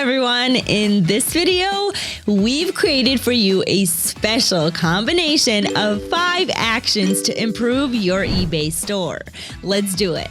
everyone. In this video, we've created for you a special combination of 5 actions to improve your eBay store. Let's do it.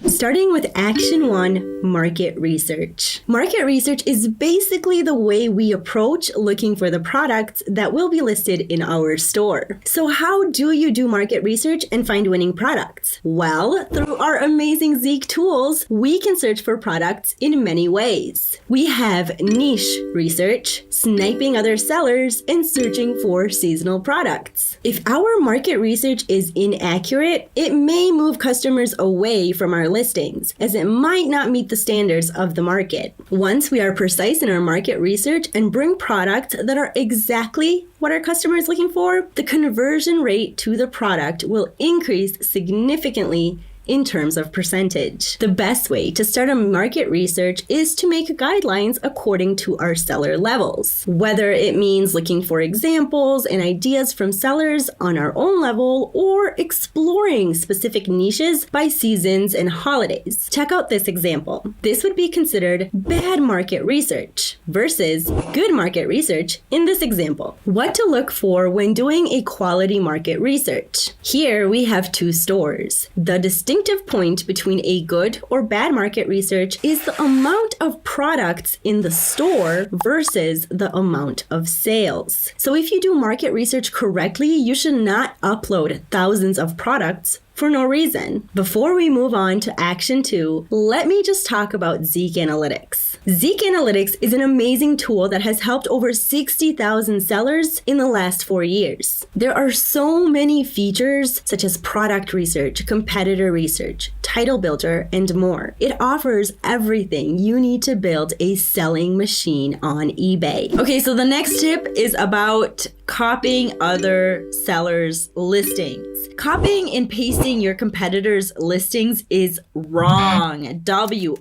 Starting with Action 1, Market Research. Market research is basically the way we approach looking for the products that will be listed in our store. So how do you do market research and find winning products? Well, through our amazing Zeek tools, we can search for products in many ways. We have niche research, sniping other sellers, and searching for seasonal products. If our market research is inaccurate, it may move customers away from our listings, as it might not meet the standards of the market. Once we are precise in our market research and bring products that are exactly what our customer is looking for, the conversion rate to the product will increase significantly in terms of percentage. The best way to start a market research is to make guidelines according to our seller levels. Whether it means looking for examples and ideas from sellers on our own level or exploring specific niches by seasons and holidays. Check out this example. This would be considered bad market research versus good market research in this example. What to look for when doing a quality market research. Here we have 2 stores. The distinctive point between a good or bad market research is the amount of products in the store versus the amount of sales. So if you do market research correctly, you should not upload thousands of products for no reason. Before we move on to Action 2, let me just talk about Zeek Analytics. Zeek Analytics is an amazing tool that has helped over 60,000 sellers in the last 4 years. There are so many features such as product research, competitor research, title builder, and more. It offers everything you need to build a selling machine on eBay. Okay, so the next tip is about copying other sellers' listings. Copying and pasting your competitors' listings is wrong. W-R-O-N-G,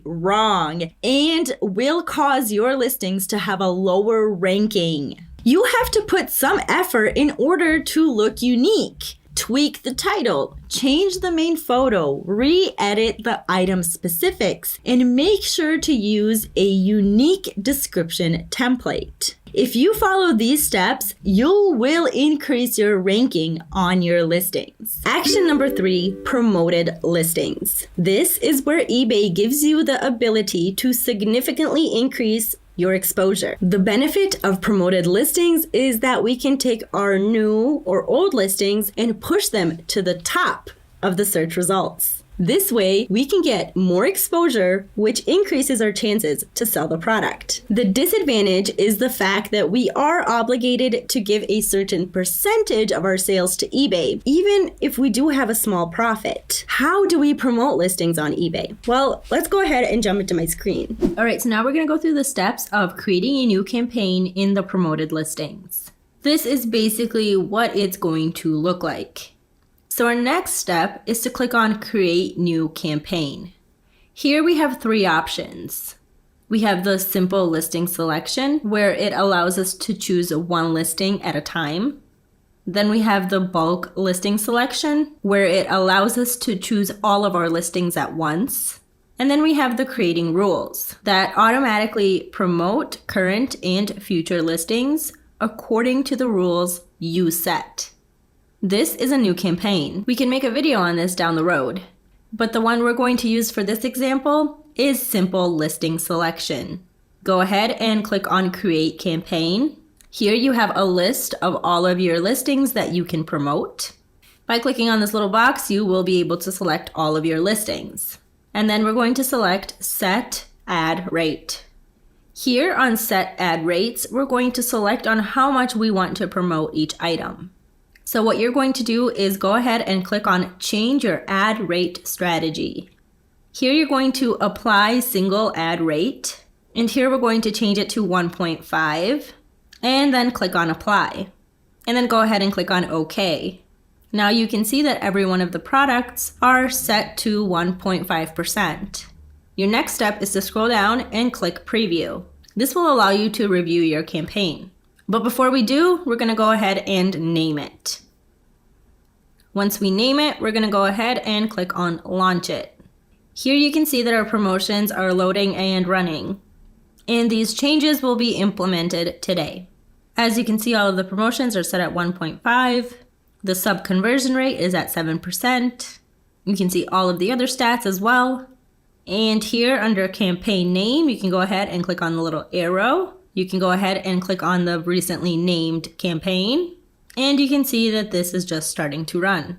wrong. And will cause your listings to have a lower ranking. You have to put some effort in order to look unique. Tweak the title, change the main photo, re-edit the item specifics, and make sure to use a unique description template. If you follow these steps, you will increase your ranking on your listings. Action number 3, promoted listings. This is where eBay gives you the ability to significantly increase your exposure. The benefit of promoted listings is that we can take our new or old listings and push them to the top of the search results. This way, we can get more exposure, which increases our chances to sell the product. The disadvantage is the fact that we are obligated to give a certain percentage of our sales to eBay, even if we do have a small profit. How do we promote listings on eBay? Well, let's go ahead and jump into my screen. All right, so now we're gonna go through the steps of creating a new campaign in the promoted listings. This is basically what it's going to look like. So our next step is to click on Create New Campaign. Here we have 3 options. We have the simple listing selection, where it allows us to choose 1 listing at a time. Then we have the bulk listing selection, where it allows us to choose all of our listings at once. And then we have the creating rules that automatically promote current and future listings according to the rules you set. This is a new campaign. We can make a video on this down the road, but the one we're going to use for this example is simple listing selection. Go ahead and click on Create Campaign. Here you have a list of all of your listings that you can promote. By clicking on this little box, you will be able to select all of your listings. And then we're going to select Set Ad Rate. Here on Set Ad Rates, we're going to select on how much we want to promote each item. So what you're going to do is go ahead and click on Change Your Ad Rate Strategy. Here you're going to apply single ad rate, and here we're going to change it to 1.5, and then click on Apply. And then go ahead and click on OK. Now you can see that every one of the products are set to 1.5%. Your next step is to scroll down and click Preview. This will allow you to review your campaign. But before we do, we're going to go ahead and name it. Once we name it, we're going to go ahead and click on Launch It. Here you can see that our promotions are loading and running, and these changes will be implemented today. As you can see, all of the promotions are set at 1.5. The sub conversion rate is at 7%. You can see all of the other stats as well. And here under campaign name, you can go ahead and click on the little arrow. You can go ahead and click on the recently named campaign. And you can see that this is just starting to run.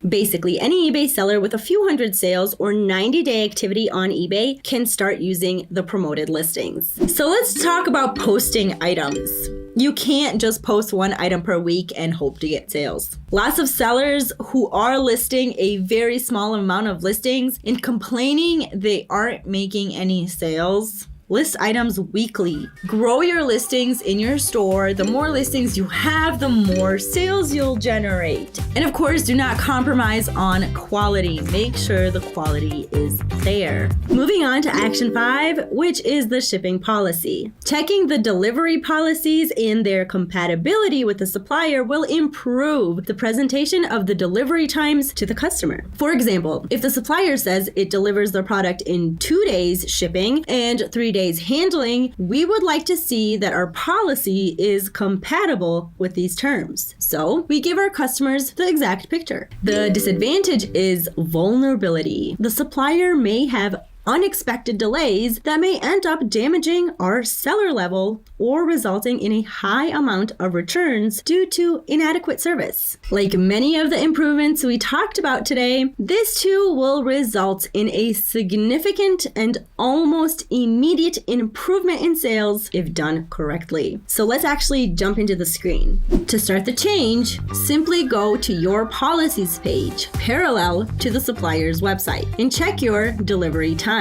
Basically, any eBay seller with a few hundred sales or 90-day activity on eBay can start using the promoted listings. So let's talk about posting items. You can't just post one item per week and hope to get sales. Lots of sellers who are listing a very small amount of listings and complaining they aren't making any sales. List items weekly. Grow your listings in your store. The more listings you have, the more sales you'll generate. And of course, do not compromise on quality. Make sure the quality is there. Moving on to action 5, which is the shipping policy. Checking the delivery policies and their compatibility with the supplier will improve the presentation of the delivery times to the customer. For example, if the supplier says it delivers the product in 2 days shipping and 3 days handling, we would like to see that our policy is compatible with these terms. So we give our customers the exact picture. The disadvantage is vulnerability. The supplier may have unexpected delays that may end up damaging our seller level or resulting in a high amount of returns due to inadequate service. Like many of the improvements we talked about today, this too will result in a significant and almost immediate improvement in sales if done correctly. So let's actually jump into the screen. To start the change, simply go to your policies page parallel to the supplier's website and check your delivery times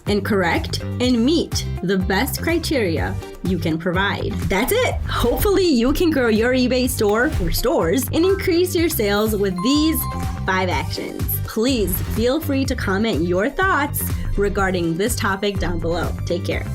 and correct and meet the best criteria you can provide. That's it. Hopefully you can grow your eBay store or stores and increase your sales with these 5 actions. Please feel free to comment your thoughts regarding this topic down below. Take care.